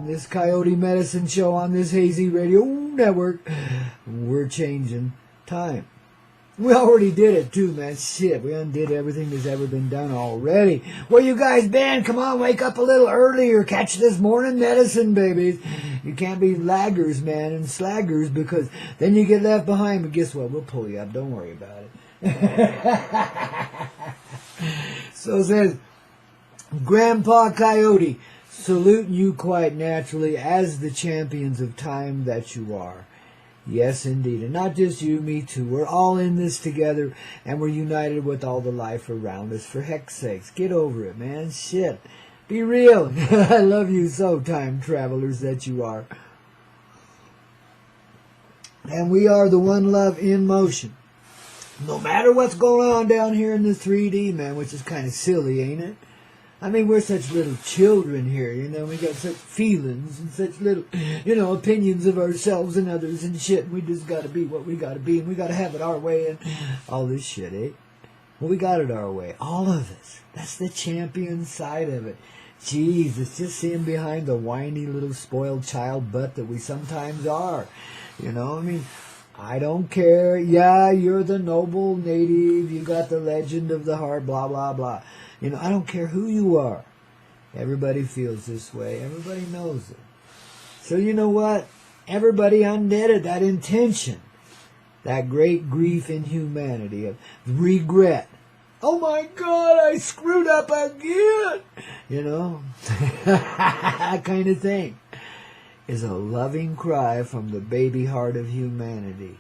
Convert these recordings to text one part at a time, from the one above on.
on this Coyote Medicine Show on this Hazy Radio Network. We're changing time. We already did it too, man. Shit, we undid everything that's ever been done already. Where you guys been? Come on, wake up a little earlier. Catch this morning medicine, babies. You can't be laggers, man, and slaggers, because then you get left behind. But guess what? We'll pull you up. Don't worry about it. So it says, Grandpaw Coyote, saluting you quite naturally as the champions of time that you are. Yes, indeed. And not just you, me too. We're all in this together, and we're united with all the life around us. For heck's sakes, get over it, man. Shit. Be real. I love you so, time travelers that you are. And we are the one love in motion. No matter what's going on down here in the 3D, man, which is kind of silly, ain't it? I mean, we're such little children here, you know. We got such feelings and such little, you know, opinions of ourselves and others and shit. We just got to be what we got to be, and we got to have it our way and all this shit, eh? Well, we got it our way. All of us. That's the champion side of it. Jeez, it's just seeing behind the whiny little spoiled child butt that we sometimes are. You know, I mean, I don't care. Yeah, you're the noble native. You got the legend of the heart, blah, blah, blah. You know, I don't care who you are. Everybody feels this way. Everybody knows it. So you know what? Everybody undid it. That intention. That great grief in humanity of regret. Oh my God, I screwed up again. You know, that kind of thing is a loving cry from the baby heart of humanity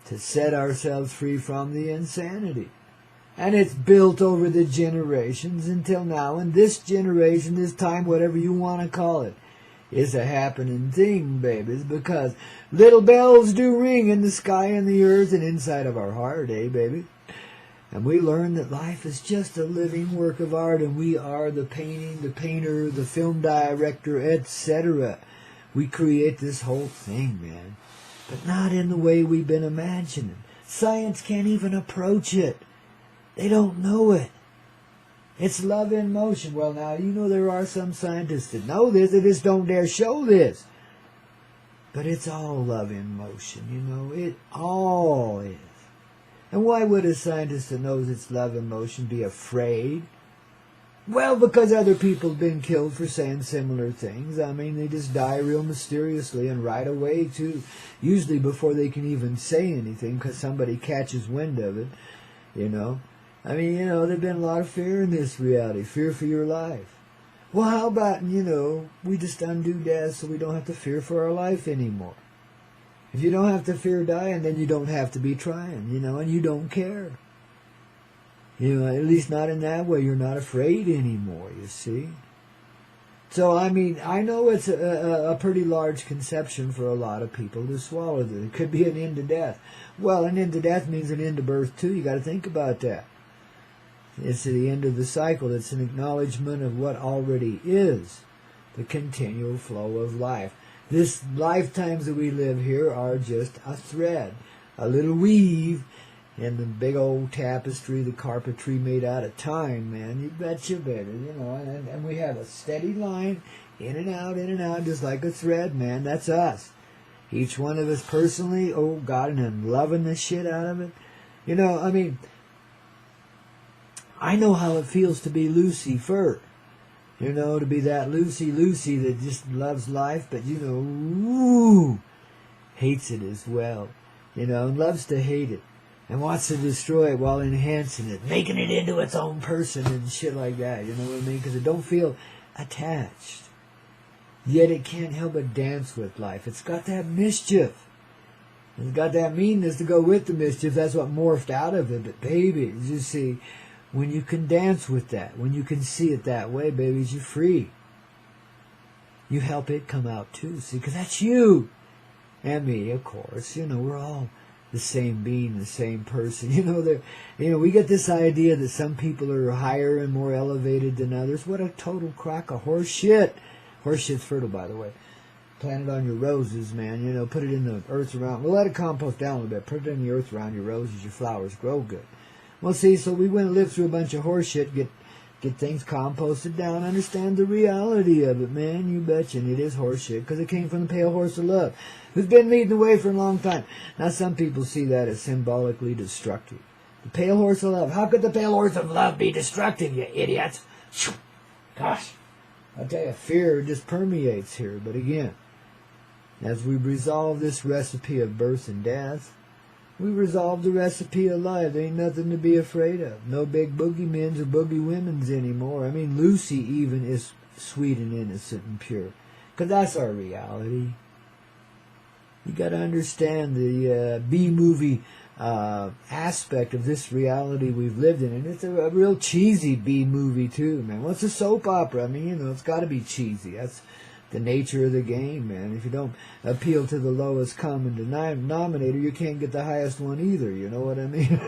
to set ourselves free from the insanity. And it's built over the generations until now. And this generation, this time, whatever you want to call it, is a happening thing, babies. Because little bells do ring in the sky and the earth and inside of our heart, eh, baby? And we learn that life is just a living work of art, and we are the painting, the painter, the film director, etc. We create this whole thing, man. But not in the way we've been imagining. Science can't even approach it. They don't know it. It's love in motion. Well, now, you know there are some scientists that know this. They just don't dare show this. But it's all love in motion, you know. It all is. And why would a scientist that knows it's love in motion be afraid? Well, because other people have been killed for saying similar things. I mean, they just die real mysteriously and right away, too. Usually before they can even say anything, because somebody catches wind of it, you know. I mean, you know, there's been a lot of fear in this reality. Fear for your life. Well, how about, you know, we just undo death so we don't have to fear for our life anymore. If you don't have to fear dying, then you don't have to be trying, you know, and you don't care. You know, at least not in that way. You're not afraid anymore, you see. So, I mean, I know it's a pretty large conception for a lot of people to swallow. It could be an end to death. Well, an end to death means an end to birth, too. You got to think about that. It's the end of the cycle. It's an acknowledgement of what already is, the continual flow of life. This lifetimes that we live here are just a thread, a little weave in the big old tapestry, the carpentry made out of time, man. You betcha, baby, you know. And we have a steady line, in and out, just like a thread, man. That's us. Each one of us personally, oh God, and I'm loving the shit out of it. You know, I mean, I know how it feels to be Lucifer. You know, to be that Lucy that just loves life, but, you know, ooh, hates it as well. You know, and loves to hate it. And wants to destroy it while enhancing it, making it into its own person and shit like that. You know what I mean? Because it don't feel attached. Yet it can't help but dance with life. It's got that mischief. It's got that meanness to go with the mischief. That's what morphed out of it. But baby, you see, when you can dance with that, when you can see it that way, babies, you're free. You help it come out too, see, because that's you. And me, of course. You know, we're all the same being, the same person. You know, we get this idea that some people are higher and more elevated than others. What a total crock of horse shit. Horse shit's fertile, by the way. Plant it on your roses, man. You know, put it in the earth around. Well, let it compost down a little bit. Put it in the earth around your roses. Your flowers grow good. Well, see, so we went and lived through a bunch of horse shit, get get things composted down, understand the reality of it, man. You betcha. And it is horseshit because it came from the pale horse of love, who's been leading the way for a long time. Now, some people see that as symbolically destructive. The pale horse of love. How could the pale horse of love be destructive, you idiots? Gosh, I tell you, fear just permeates here. But again, as we resolve this recipe of birth and death, we resolve the recipe of life. There ain't nothing to be afraid of. No big boogeymen's or boogie women's anymore. I mean, Lucy even is sweet and innocent and pure. Because that's our reality. You got to understand the B-movie aspect of this reality we've lived in. And it's a real cheesy B-movie too, man. Well, it's a soap opera. I mean, you know, it's got to be cheesy. That's the nature of the game, man. If you don't appeal to the lowest common denominator, you can't get the highest one either. You know what I mean?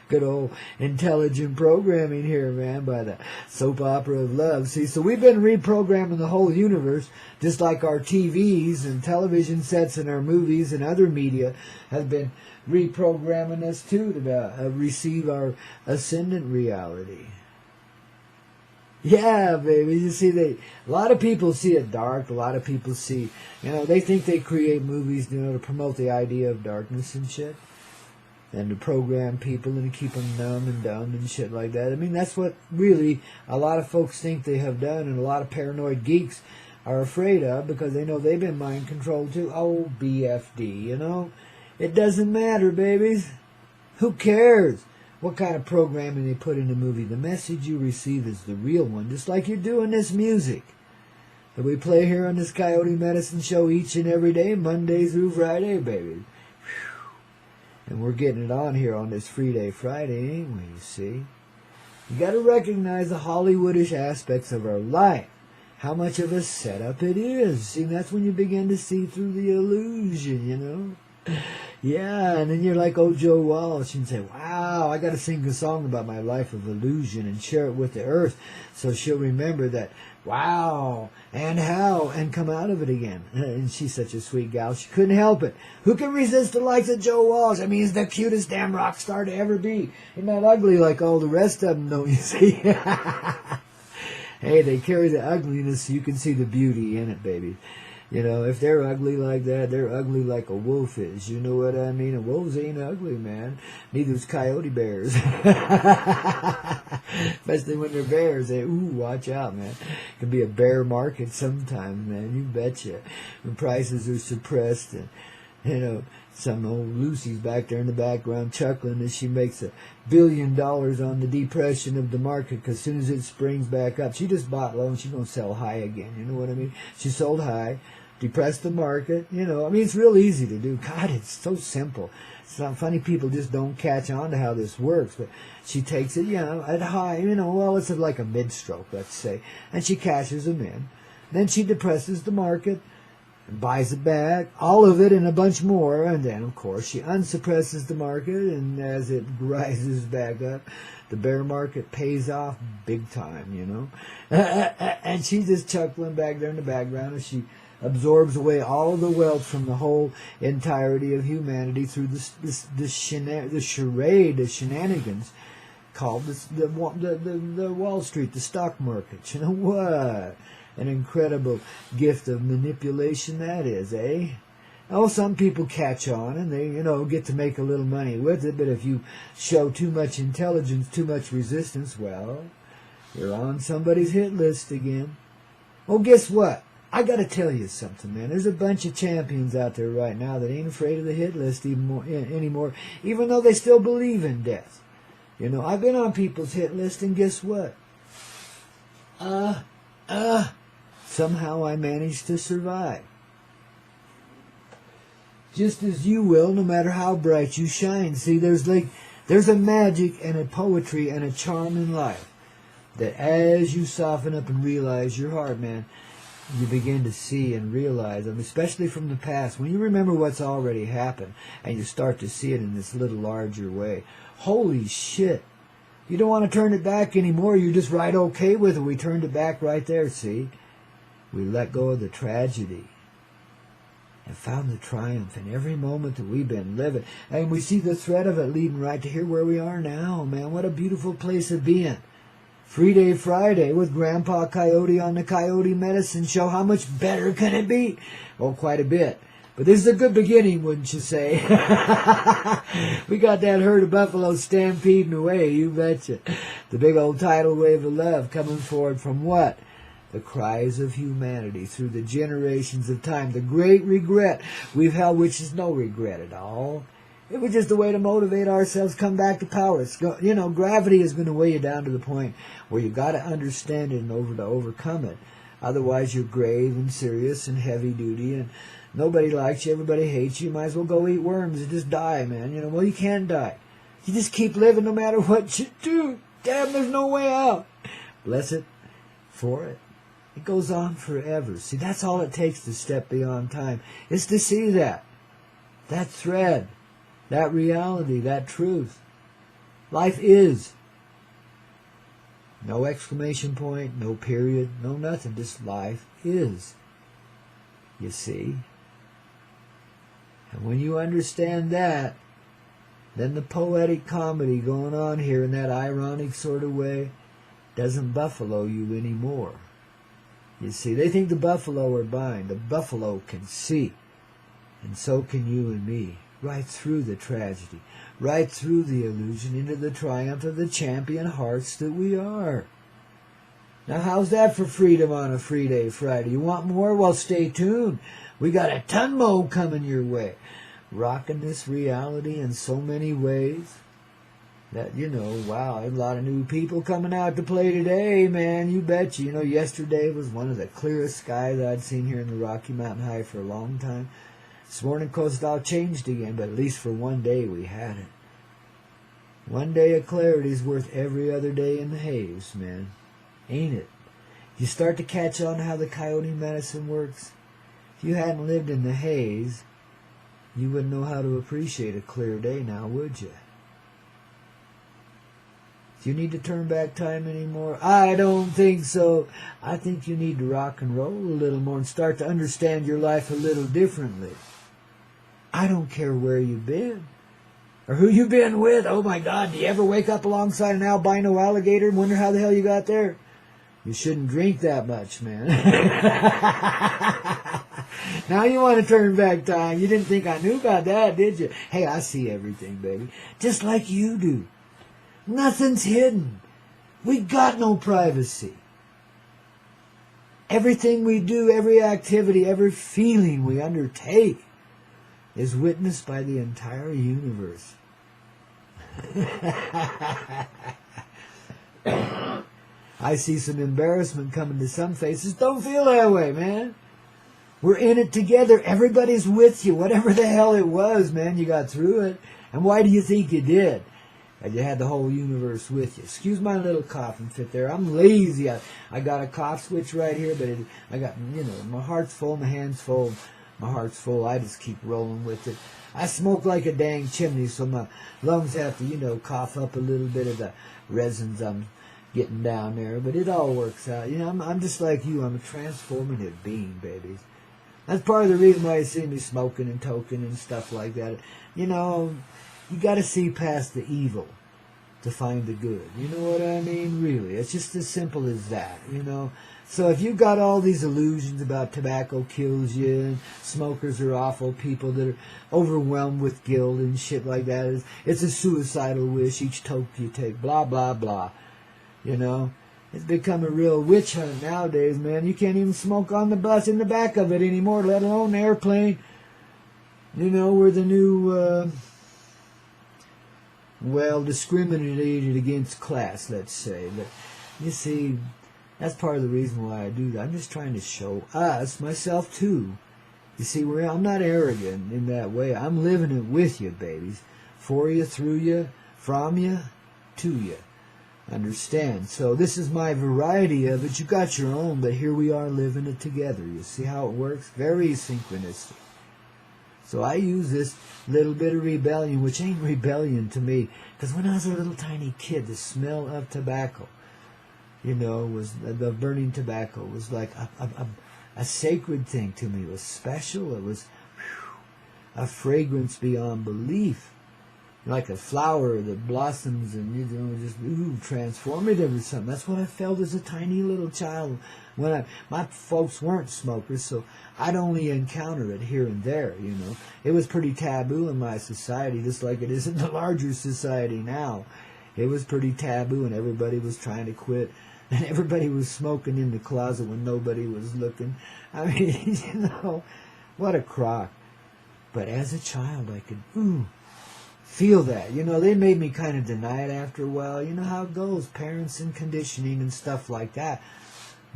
Good old intelligent programming here, man, by the soap opera of love. See, so we've been reprogramming the whole universe, just like our TVs and television sets and our movies and other media have been reprogramming us too to receive our ascendant reality. Yeah, baby. You see, a lot of people see it dark. A lot of people see, you know, they think they create movies, you know, to promote the idea of darkness and shit, and to program people and to keep them numb and dumb and shit like that. I mean, that's what really a lot of folks think they have done, and a lot of paranoid geeks are afraid of because they know they've been mind controlled too. Oh, BFD, you know, it doesn't matter, babies. Who cares what kind of programming they put in the movie? The message you receive is the real one, just like you're doing this music that we play here on this Coyote Medicine Show each and every day, Monday through Friday, baby. Whew. And we're getting it on here on this Free Day Friday, ain't we, you see? You got to recognize the Hollywoodish aspects of our life, how much of a setup it is. See, that's when you begin to see through the illusion, you know? Yeah, and then you're like old Joe Walsh and say, wow, I got to sing a song about my life of illusion and share it with the earth so she'll remember that, wow, and how, and come out of it again. And she's such a sweet gal. She couldn't help it. Who can resist the likes of Joe Walsh? I mean, he's the cutest damn rock star to ever be. He's not ugly like all the rest of them, don't you see? Hey, they carry the ugliness so you can see the beauty in it, baby. You know, if they're ugly like that, they're ugly like a wolf is. You know what I mean? And wolves ain't ugly, man. Neither's coyote bears. Especially when they're bears. They, ooh, watch out, man. It can be a bear market sometimes, man. You betcha. When prices are suppressed and, you know, some old Lucy's back there in the background chuckling as she makes $1 billion on the depression of the market because as soon as it springs back up, she just bought low and she's going to sell high again. You know what I mean? She sold high, depressed the market. You know, I mean, it's real easy to do. God, it's so simple. It's not funny. People just don't catch on to how this works. But she takes it, you know, at high, you know, well, it's like a mid-stroke, let's say, and she cashes them in. Then she depresses the market, buys it back, all of it and a bunch more, and then, of course, she unsuppresses the market, and as it rises back up, the bear market pays off big time, you know. And she's just chuckling back there in the background as she absorbs away all of the wealth from the whole entirety of humanity through the charade, the shenanigans called the Wall Street, the stock market. You know what? An incredible gift of manipulation that is, eh? Oh, some people catch on and they, you know, get to make a little money with it, but if you show too much intelligence, too much resistance, well, you're on somebody's hit list again. Well, guess what? I got to tell you something, man. There's a bunch of champions out there right now that ain't afraid of the hit list anymore, even though they still believe in death. You know, I've been on people's hit list, and guess what? Somehow I managed to survive. Just as you will, no matter how bright you shine. See, there's a magic and a poetry and a charm in life that as you soften up and realize your heart, man, you begin to see and realize, especially from the past, when you remember what's already happened and you start to see it in this little larger way. Holy shit. You don't want to turn it back anymore. You're just right okay with it. We turned it back right there, see? We let go of the tragedy and found the triumph in every moment that we've been living. And we see the thread of it leading right to here where we are now, man. What a beautiful place of being. Free Day Friday with Grandpa Coyote on the Coyote Medicine Show. How much better can it be? Well, quite a bit. But this is a good beginning, wouldn't you say? We got that herd of buffalo stampeding away, you betcha. The big old tidal wave of love coming forward from what? The cries of humanity through the generations of time. The great regret we've held, which is no regret at all. It was just a way to motivate ourselves, come back to power. You know, gravity is going to weigh you down to the point where you got to understand it and to overcome it. Otherwise, you're grave and serious and heavy duty, and nobody likes you. Everybody hates you. You might as well go eat worms and just die, man. You know, well, you can't die. You just keep living no matter what you do. Damn, there's no way out. Bless it for it. It goes on forever. See, that's all it takes to step beyond time, is to see that thread. That reality, that truth. Life is. No exclamation point, no period, no nothing. Just life is. You see? And when you understand that, then the poetic comedy going on here in that ironic sort of way doesn't buffalo you anymore. You see, they think the buffalo are blind. The buffalo can see. And so can you and me. Right through the tragedy, right through the illusion, into the triumph of the champion hearts that we are. Now, how's that for freedom on a Free Day Friday? You want more? Well, stay tuned. We got a ton more coming your way. Rocking this reality in so many ways that, you know, wow, a lot of new people coming out to play today, man. You betcha. You know, yesterday was one of the clearest skies I'd seen here in the Rocky Mountain High for a long time. This morning, of course, it all changed again, but at least for one day we had it. One day of clarity is worth every other day in the haze, man. Ain't it? You start to catch on how the Coyote medicine works. If you hadn't lived in the haze, you wouldn't know how to appreciate a clear day now, would you? Do you need to turn back time anymore? I don't think so. I think you need to rock and roll a little more and start to understand your life a little differently. I don't care where you've been or who you've been with. Oh my God, do you ever wake up alongside an albino alligator and wonder how the hell you got there? You shouldn't drink that much, man. Now you want to turn back time. You didn't think I knew about that, did you? Hey, I see everything, baby. Just like you do. Nothing's hidden. We got no privacy. Everything we do, every activity, every feeling we undertake is witnessed by the entire universe. I see some embarrassment coming to some faces. Don't feel that way, man. We're in it together. Everybody's with you. Whatever the hell it was, man, you got through it. And why do you think you did? And you had the whole universe with you. Excuse my little coughing fit there. I'm lazy. I got a cough switch right here, but I got, you know, my heart's full, my hand's full. My heart's full. I just keep rolling with it. I smoke like a dang chimney, so my lungs have to, you know, cough up a little bit of the resins I'm getting down there. But it all works out. You know, I'm just like you. I'm a transformative being, babies. That's part of the reason why you see me smoking and toking and stuff like that. You know, you got to see past the evil to find the good. You know what I mean? Really. It's just as simple as that, you know. So if you've got all these illusions about tobacco kills you and smokers are awful people that are overwhelmed with guilt and shit like that, it's a suicidal wish, each toke you take, blah, blah, blah. You know, it's become a real witch hunt nowadays, man. You can't even smoke on the bus in the back of it anymore, let alone the airplane. You know, we're the new, well, discriminated against class, let's say. But you see, that's part of the reason why I do that. I'm just trying to show us, myself too. You see, I'm not arrogant in that way. I'm living it with you, babies. For you, through you, from you, to you. Understand? So this is my variety of it. You got your own, but here we are living it together. You see how it works? Very synchronistic. So I use this little bit of rebellion, which ain't rebellion to me. Because when I was a little tiny kid, the smell of tobacco, you know, was the burning tobacco was like a sacred thing to me. It was special. It was a fragrance beyond belief. like a flower that blossoms and, you know, just transformative or something. That's what I felt as a tiny little child. My folks weren't smokers, so I'd only encounter it here and there, you know. It was pretty taboo in my society, just like it is in the larger society now. It was pretty taboo, and everybody was trying to quit, and everybody was smoking in the closet when nobody was looking. I mean, you know, what a crock. But as a child, I could, feel that. You know, they made me kind of deny it after a while. You know how it goes, parents and conditioning and stuff like that.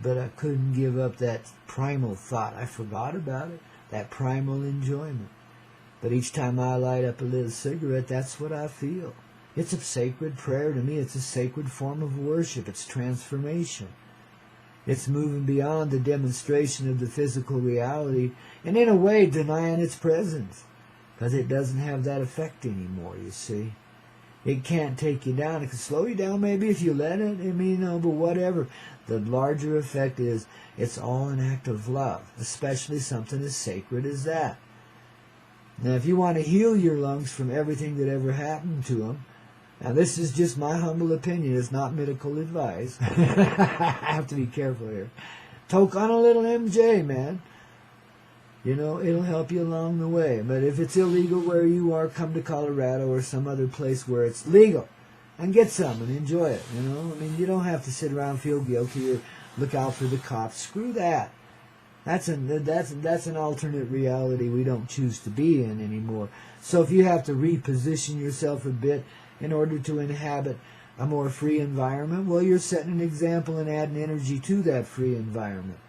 But I couldn't give up that primal thought. I forgot about it, that primal enjoyment. But each time I light up a little cigarette, that's what I feel. It's a sacred prayer to me. It's a sacred form of worship. It's transformation. It's moving beyond the demonstration of the physical reality and in a way denying its presence, because it doesn't have that effect anymore, you see. It can't take you down. It can slow you down maybe if you let it. I mean, you know, but whatever. The larger effect is it's all an act of love, especially something as sacred as that. Now, if you want to heal your lungs from everything that ever happened to them, now this is just my humble opinion. It's not medical advice. I have to be careful here. Toke on a little MJ, man. You know, it'll help you along the way. But if it's illegal where you are, come to Colorado or some other place where it's legal and get some and enjoy it. You know, I mean, you don't have to sit around and feel guilty or look out for the cops. Screw that. That's an alternate reality we don't choose to be in anymore. So if you have to reposition yourself a bit in order to inhabit a more free environment, well, you're setting an example and adding energy to that free environment.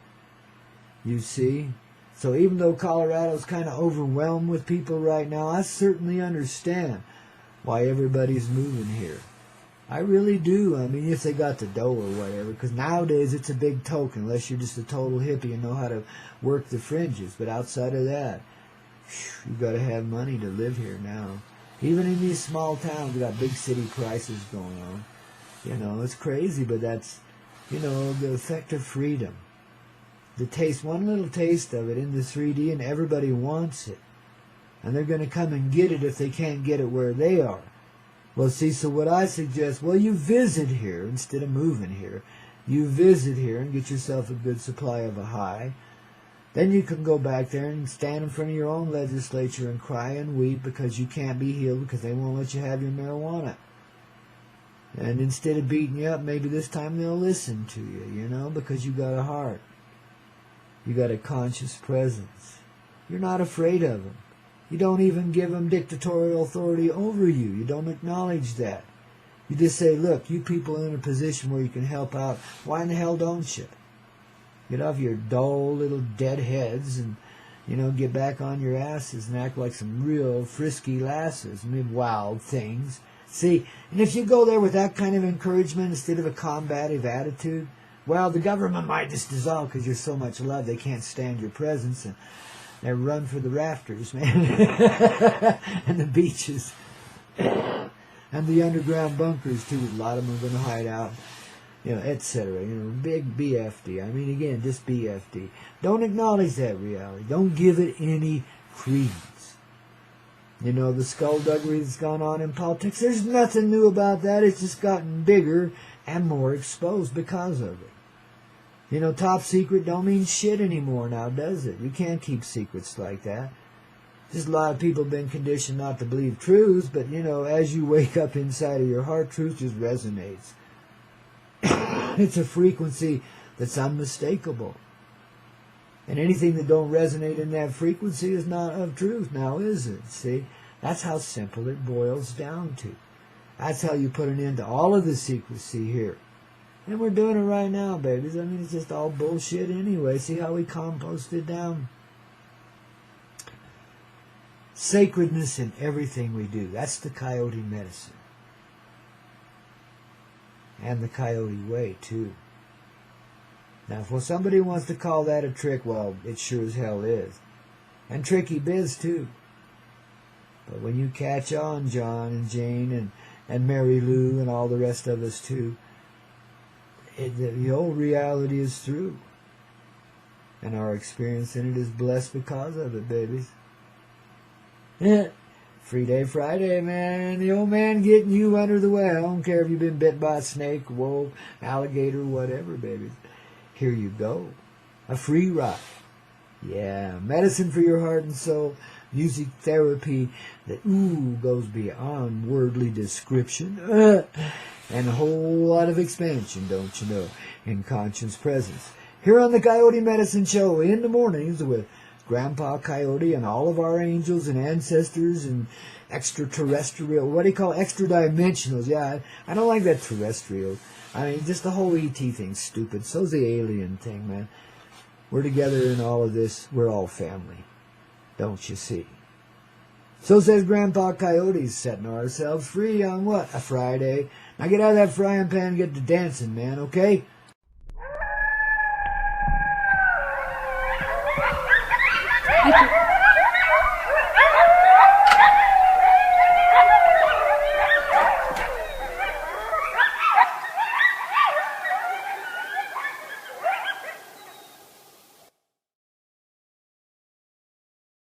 You see? So even though Colorado's kind of overwhelmed with people right now, I certainly understand why everybody's moving here. I really do. I mean, if they got the dough or whatever, because nowadays it's a big token, unless you're just a total hippie and know how to work the fringes. But outside of that, you got to have money to live here now. Even in these small towns, we got big city prices going on. You know, it's crazy, but that's, you know, the effect of freedom. The taste, one little taste of it in the 3D, and everybody wants it. And they're going to come and get it if they can't get it where they are. Well, see, so what I suggest, well, you visit here instead of moving here. You visit here and get yourself a good supply of a high. Then you can go back there and stand in front of your own legislature and cry and weep because you can't be healed because they won't let you have your marijuana. And instead of beating you up, maybe this time they'll listen to you, you know, because you got a heart. You got a conscious presence. You're not afraid of them. You don't even give them dictatorial authority over you. You don't acknowledge that. You just say, look, you people are in a position where you can help out. Why in the hell don't you? Get off your dull little dead heads and, you know, get back on your asses and act like some real frisky lasses, wild things. See, and if you go there with that kind of encouragement instead of a combative attitude, well, the government might just dissolve because you're so much love they can't stand your presence, and they run for the rafters, man, and the beaches, and the underground bunkers too. A lot of them are going to hide out, you know, etc. You know, big BFD. I mean, again, just BFD. Don't acknowledge that reality. Don't give it any credence. You know, the skullduggery that's gone on in politics, there's nothing new about that. It's just gotten bigger and more exposed because of it. You know, top secret don't mean shit anymore now, does it? You can't keep secrets like that. Just a lot of people have been conditioned not to believe truths, but, you know, as you wake up inside of your heart, truth just resonates. It's a frequency that's unmistakable. And anything that don't resonate in that frequency is not of truth now, is it? See? That's how simple it boils down to. That's how you put an end to all of the secrecy here. And we're doing it right now, babies. I mean, it's just all bullshit anyway. See how we compost it down? Sacredness in everything we do. That's the Coyote medicine. And the Coyote way, too. Now, if somebody wants to call that a trick, well, it sure as hell is. And tricky biz, too. But when you catch on, John and Jane and Mary Lou and all the rest of us, too, the old reality is through. And our experience in it is blessed because of it, babies. Yeah. Free Day Friday, man. The old man getting you under the way. I don't care if you've been bit by a snake, wolf, alligator, whatever, baby. Here you go. A free ride. Yeah, medicine for your heart and soul. Music therapy that, goes beyond wordly description. And a whole lot of expansion, don't you know, in conscious presence. Here on the Coyote Medicine Show in the mornings with Grandpa Coyote and all of our angels and ancestors and extraterrestrial, what do you call extra dimensionals? Yeah, I don't like that terrestrial. I mean, just the whole ET thing's stupid. So's the alien thing, man. We're together in all of this. We're all family. Don't you see? So says Grandpa Coyote, setting ourselves free on what? A Friday. Now get out of that frying pan and get to dancing, man, okay? I